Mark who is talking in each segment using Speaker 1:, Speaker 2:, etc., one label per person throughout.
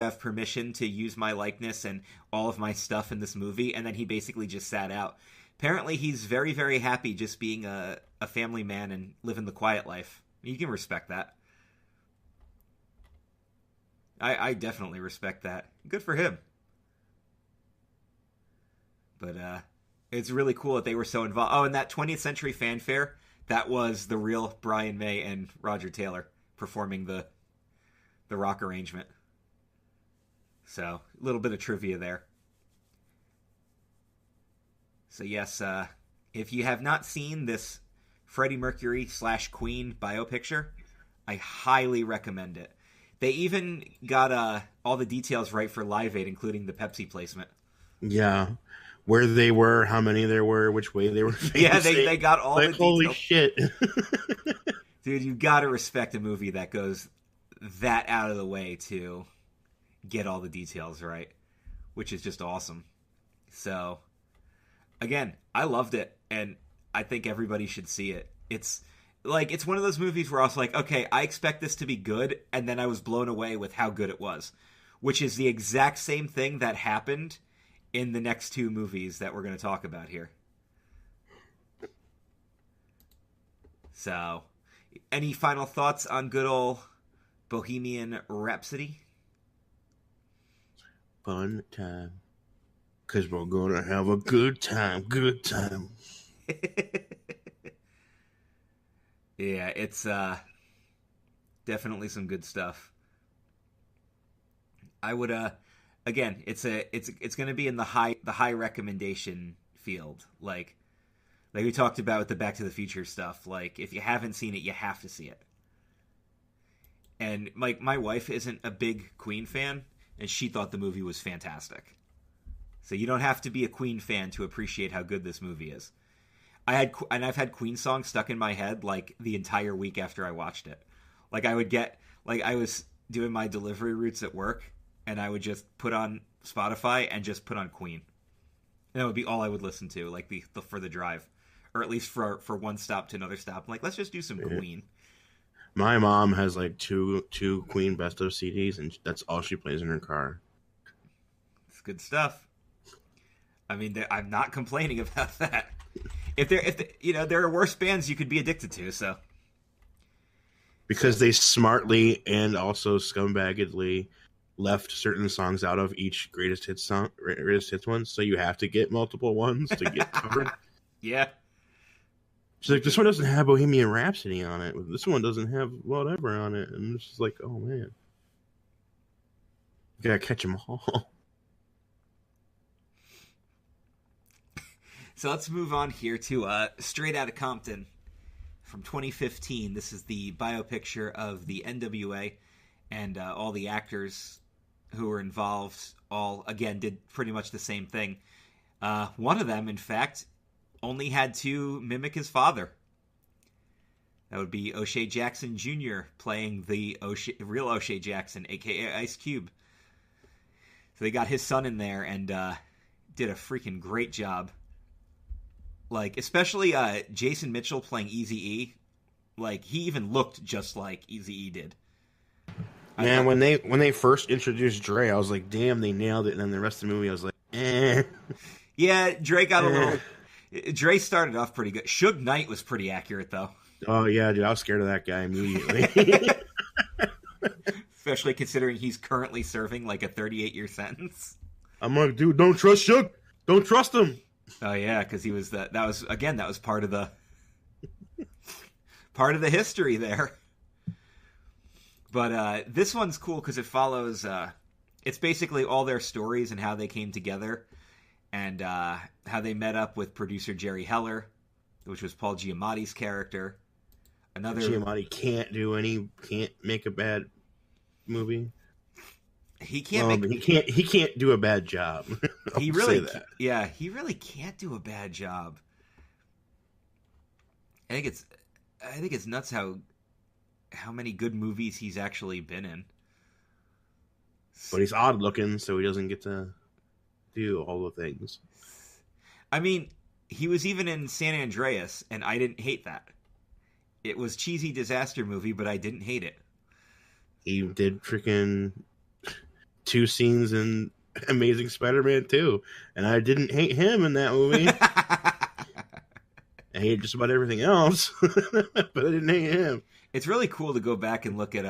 Speaker 1: have permission to use my likeness and all of my stuff in this movie, and then he basically just sat out. Apparently, he's very, very happy just being a family man and living the quiet life. You can respect that. I definitely respect that. Good for him. But it's really cool that they were so involved. Oh, and that 20th Century Fanfare, that was the real Brian May and Roger Taylor performing the rock arrangement. So, a little bit of trivia there. So yes, if you have not seen this Freddie Mercury / Queen biopicture, I highly recommend it. They even got all the details right for Live Aid, including the Pepsi placement.
Speaker 2: Yeah. Where they were, how many there were, which way they were facing.
Speaker 1: Yeah, they got all the details.
Speaker 2: Holy shit.
Speaker 1: Dude, you gotta respect a movie that goes that out of the way to get all the details right, which is just awesome. So, again, I loved it, and I think everybody should see it. It's one of those movies where I was like, okay, I expect this to be good, and then I was blown away with how good it was, which is the exact same thing that happened in the next two movies that we're going to talk about here. So, any final thoughts on good old Bohemian Rhapsody?
Speaker 2: Fun time. Because we're going to have a good time.
Speaker 1: Yeah, it's definitely some good stuff. I would again, it's going to be in the high recommendation field. Like we talked about with the Back to the Future stuff. Like, if you haven't seen it, you have to see it. And like, my wife isn't a big Queen fan, and she thought the movie was fantastic. So you don't have to be a Queen fan to appreciate how good this movie is. I've had Queen songs stuck in my head like the entire week after I watched it. Like, I was doing my delivery routes at work, and I would just put on Spotify and just put on Queen. And that would be all I would listen to, like for the drive, or at least for one stop to another stop. I'm like, let's just do some Queen.
Speaker 2: My mom has like two Queen best of CDs, and that's all she plays in her car.
Speaker 1: It's good stuff. I mean, I'm not complaining about that. There are worse bands you could be addicted to, so.
Speaker 2: Because they smartly and also scumbaggedly left certain songs out of each greatest hits one, so you have to get multiple ones to get covered.
Speaker 1: Yeah.
Speaker 2: She's like, this one doesn't have Bohemian Rhapsody on it. This one doesn't have whatever on it. And it's just like, oh man. You gotta catch them all.
Speaker 1: So let's move on here to Straight Outta Compton from 2015. This is the biopicture of the NWA, and all the actors who were involved all, again, did pretty much the same thing. One of them, in fact, only had to mimic his father. That would be O'Shea Jackson Jr. playing the real O'Shea Jackson, a.k.a. Ice Cube. So they got his son in there and did a freaking great job. Like, especially Jason Mitchell playing Eazy-E. Like, he even looked just like Eazy-E did.
Speaker 2: Man, when they first introduced Dre, I was like, damn, they nailed it. And then the rest of the movie, I was like, eh.
Speaker 1: Yeah, Dre got a little... Dre started off pretty good. Suge Knight was pretty accurate, though.
Speaker 2: Oh, yeah, dude, I was scared of that guy immediately.
Speaker 1: Especially considering he's currently serving, like, a 38-year sentence.
Speaker 2: I'm like, dude, don't trust Suge. Don't trust him.
Speaker 1: Oh yeah, because he was that was part of the history there. But this one's cool because it follows. It's basically all their stories and how they came together, and how they met up with producer Jerry Heller, which was Paul Giamatti's character.
Speaker 2: Giamatti can't make a bad movie.
Speaker 1: He can't
Speaker 2: he can't do a bad job.
Speaker 1: He really can't do a bad job. I think it's nuts how many good movies he's actually been in.
Speaker 2: But he's odd looking, so he doesn't get to do all the things.
Speaker 1: I mean, he was even in San Andreas, and I didn't hate that. It was cheesy disaster movie, but I didn't hate it.
Speaker 2: He did freaking 2 scenes in Amazing Spider-Man 2, and I didn't hate him in that movie. I hated just about everything else, but I didn't hate him.
Speaker 1: It's really cool to go back and look at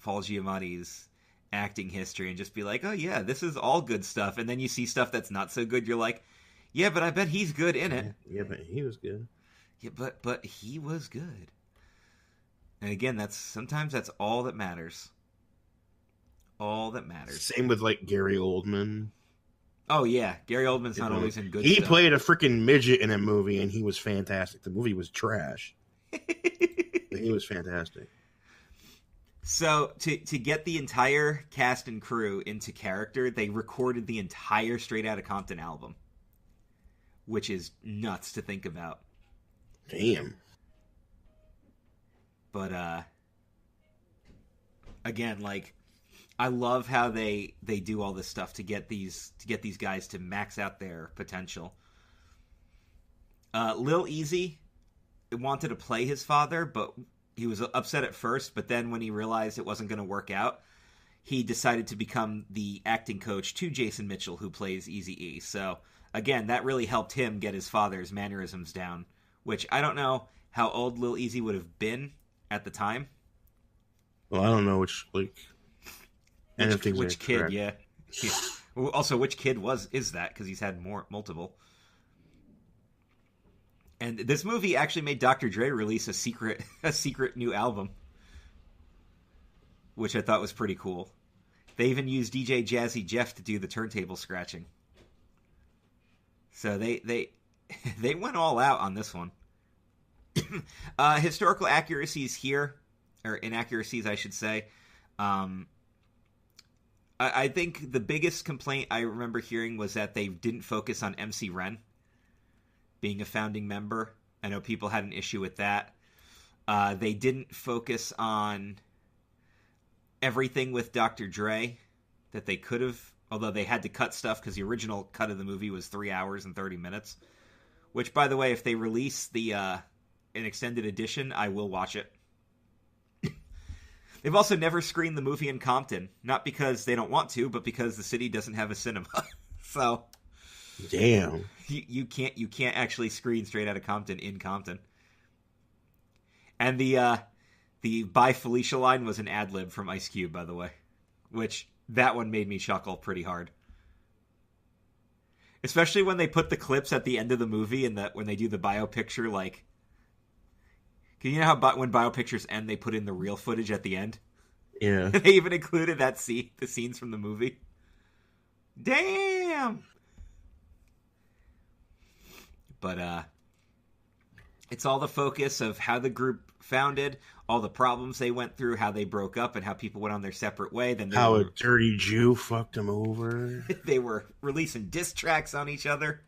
Speaker 1: Paul Giamatti's acting history and just be like, oh yeah, this is all good stuff. And then you see stuff that's not so good, you're like, yeah, but I bet he's good in it.
Speaker 2: Yeah, but he was good.
Speaker 1: Yeah, but he was good. And again, sometimes that's all that matters. All that matters.
Speaker 2: Same with like Gary Oldman.
Speaker 1: Oh yeah, Gary Oldman's not always in good
Speaker 2: stuff. He
Speaker 1: stuff.
Speaker 2: played a freaking midget in a movie, and he was fantastic. The movie was trash. But he was fantastic.
Speaker 1: So to get the entire cast and crew into character, they recorded the entire Straight Outta Compton album, which is nuts to think about.
Speaker 2: Damn.
Speaker 1: But again, like, I love how they do all this stuff to get these guys to max out their potential. Lil Easy wanted to play his father, but he was upset at first. But then when he realized it wasn't going to work out, he decided to become the acting coach to Jason Mitchell, who plays Eazy-E. So again, that really helped him get his father's mannerisms down, which I don't know how old Lil Easy would have been at the time.
Speaker 2: Well, I don't know which
Speaker 1: kid, correct. Yeah. Also, which kid is that? Because he's had multiple. And this movie actually made Dr. Dre release a secret new album, which I thought was pretty cool. They even used DJ Jazzy Jeff to do the turntable scratching. So they went all out on this one. Historical accuracies here, or inaccuracies, I should say. I think the biggest complaint I remember hearing was that they didn't focus on MC Ren being a founding member. I know people had an issue with that. They didn't focus on everything with Dr. Dre that they could have, although they had to cut stuff because the original cut of the movie was 3 hours and 30 minutes. Which, by the way, if they release an extended edition, I will watch it. They've also never screened the movie in Compton, not because they don't want to, but because the city doesn't have a cinema. So,
Speaker 2: damn,
Speaker 1: you can't actually screen Straight Outta Compton in Compton. And the "Bye Felicia" line was an ad lib from Ice Cube, by the way, which that one made me chuckle pretty hard. Especially when they put the clips at the end of the movie and when they do the biopicture, like. You know how when biopictures end, they put in the real footage at the end?
Speaker 2: Yeah.
Speaker 1: They even included the scenes from the movie. Damn! But, it's all the focus of how the group founded, all the problems they went through, how they broke up, and how people went on their separate way. Then
Speaker 2: how a dirty Jew fucked them over.
Speaker 1: They were releasing diss tracks on each other.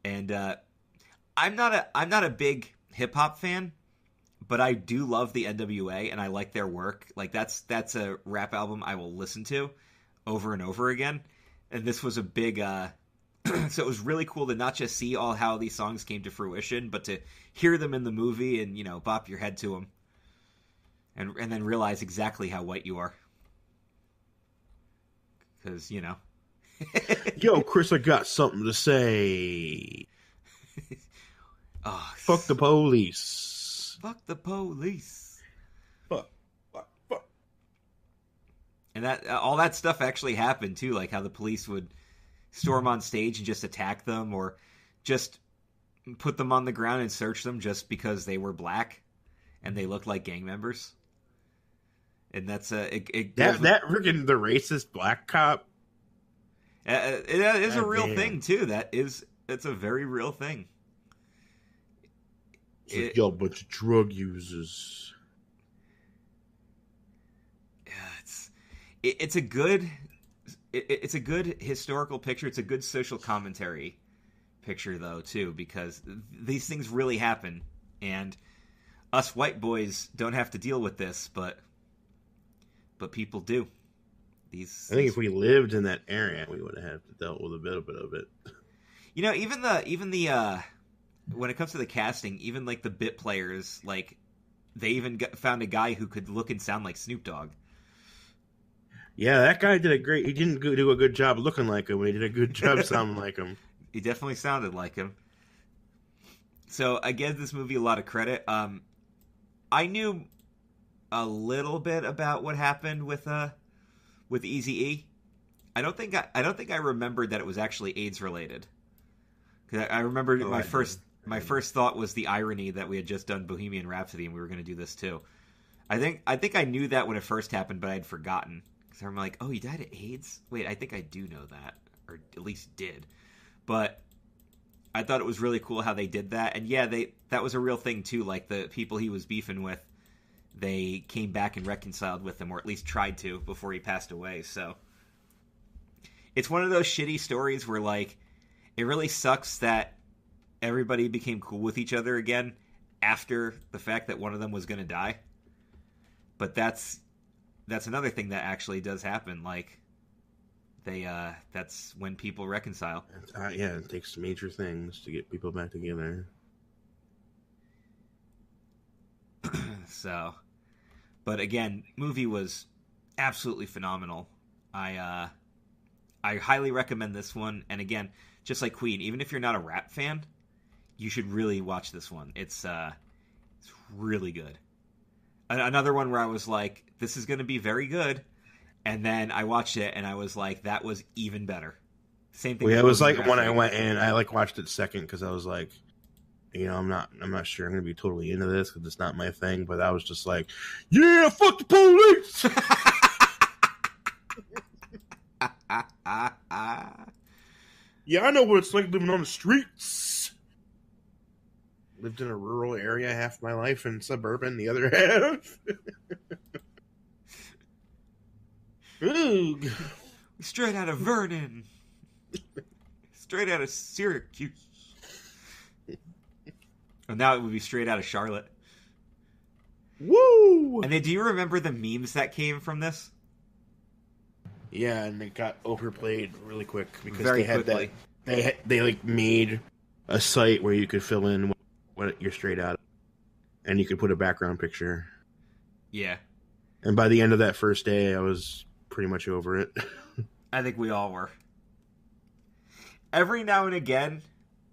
Speaker 1: And, I'm not a big hip-hop fan, but I do love the NWA and I like their work. Like that's a rap album I will listen to over and over again. And this was a big so it was really cool to not just see all how these songs came to fruition, but to hear them in the movie and, bop your head to them and then realize exactly how white you are. Cuz,
Speaker 2: Yo, Chris, I got something to say.
Speaker 1: Oh,
Speaker 2: fuck the police.
Speaker 1: Fuck the police.
Speaker 2: Fuck.
Speaker 1: And that all that stuff actually happened too, like how the police would storm on stage and just attack them, or just put them on the ground and search them just because they were black and they looked like gang members. And that's that
Speaker 2: freaking the racist black cop.
Speaker 1: It is a real thing too. It's a very real thing.
Speaker 2: It's a bunch of drug users.
Speaker 1: Yeah, it's a good historical picture. It's a good social commentary picture, though, too, because these things really happen, and us white boys don't have to deal with this, but people do.
Speaker 2: I think if we lived in that area, we would have dealt with a bit of it.
Speaker 1: Even the when it comes to the casting, even like the bit players, like they even found a guy who could look and sound like Snoop Dogg.
Speaker 2: Yeah, that guy did a great. He didn't do a good job looking like him. He did a good job sounding like him.
Speaker 1: He definitely sounded like him. So I give this movie a lot of credit. I knew a little bit about what happened with Eazy-E. I don't think I remembered that it was actually AIDS related. Because I remember my first thought was the irony that we had just done Bohemian Rhapsody and we were going to do this too. I think I knew that when it first happened, but I had forgotten. Because I'm like, oh, he died of AIDS? Wait, I think I do know that, or at least did. But I thought it was really cool how they did that, and yeah, that was a real thing too. Like the people he was beefing with, they came back and reconciled with him, or at least tried to before he passed away. So it's one of those shitty stories where like it really sucks that everybody became cool with each other again after the fact that one of them was going to die. But that's another thing that actually does happen. Like that's when people reconcile.
Speaker 2: Yeah, it takes major things to get people back together.
Speaker 1: So, but again, movie was absolutely phenomenal. I highly recommend this one. And again, just like Queen, even if you're not a rap fan, you should really watch this one. It's really good. Another one where I was like, this is going to be very good. And then I watched it, and I was like, "That was even better." Same thing.
Speaker 2: Well, yeah, it was like when I went in, I like watched it second because I was like, I'm not sure I'm gonna be totally into this because it's not my thing. But I was just like, "Yeah, fuck the police." Yeah, I know what it's like living on the streets. Lived in a rural area half my life and suburban the other half. Oog.
Speaker 1: Straight out of Vernon. Straight out of Syracuse. And now it would be straight out of Charlotte.
Speaker 2: Woo!
Speaker 1: And then, do you remember the memes that came from this?
Speaker 2: Yeah, and it got overplayed really quick because
Speaker 1: Very
Speaker 2: they had
Speaker 1: quickly.
Speaker 2: They like made a site where you could fill in what you're straight out of, and you could put a background picture.
Speaker 1: Yeah.
Speaker 2: And by the end of that first day, I was pretty much over it.
Speaker 1: I think we all were. Every now and again,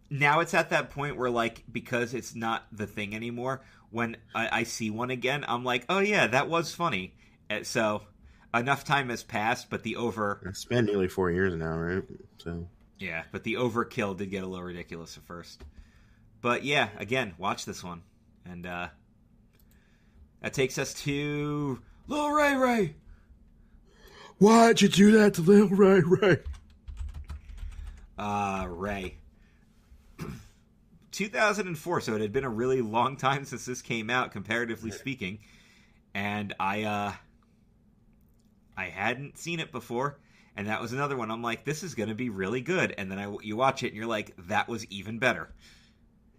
Speaker 1: now it's at that point where, like, because it's not the thing anymore, when I see one again, I'm like, oh yeah, that was funny. So, enough time has passed, but
Speaker 2: It's been nearly 4 years now, right? So
Speaker 1: yeah, but the overkill did get a little ridiculous at first. But yeah, again, watch this one. And that takes us to Lil Ray Ray.
Speaker 2: why'd you do that to Lil Ray Ray?
Speaker 1: Ray. 2004, so it had been a really long time since this came out, comparatively speaking. And I hadn't seen it before, and that was another one. I'm like, this is going to be really good. And then you watch it, and you're like, that was even better.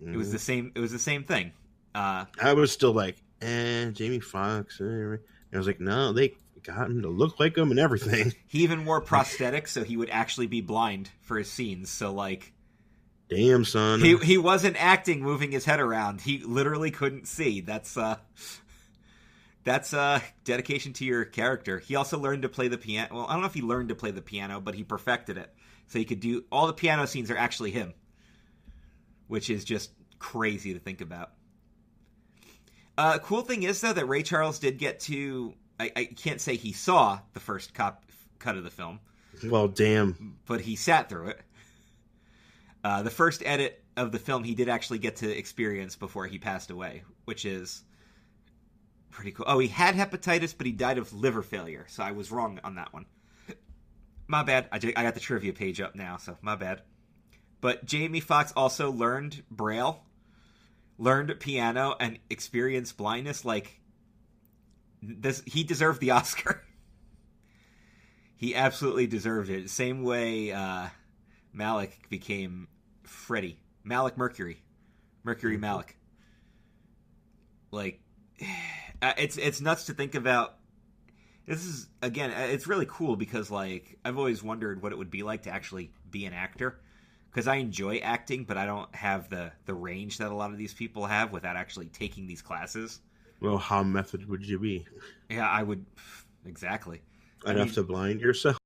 Speaker 1: It was the same. It was the same thing.
Speaker 2: I was still like, Jamie Foxx. I was like, no, they got him to look like him and everything.
Speaker 1: He even wore prosthetics, so he would actually be blind for his scenes. So, like,
Speaker 2: damn, son.
Speaker 1: He wasn't acting, moving his head around. He literally couldn't see. That's dedication to your character. He also learned to play the piano. Well, I don't know if he learned to play the piano, but he perfected it. So he could do all the piano scenes are actually him, which is just crazy to think about. Cool thing is, though, that Ray Charles did get to... I can't say he saw the first cut of the film.
Speaker 2: Well, damn.
Speaker 1: But he sat through it. The first edit of the film he did actually get to experience before he passed away, which is pretty cool. Oh, he had hepatitis, but he died of liver failure, so I was wrong on that one. My bad. I got the trivia page up now, so my bad. But Jamie Foxx also learned Braille, learned piano, and experienced blindness. Like, this, he deserved the Oscar. He absolutely deserved it. Same way Malik became Freddie. Mercury. Malik. Like, it's nuts to think about. This is, again, it's really cool because, like, I've always wondered what it would be like to actually be an actor. Because I enjoy acting, but I don't have the range that a lot of these people have without actually taking these classes.
Speaker 2: Well, how method would you be?
Speaker 1: Yeah, I would. Exactly.
Speaker 2: enough
Speaker 1: mean,
Speaker 2: to blind yourself.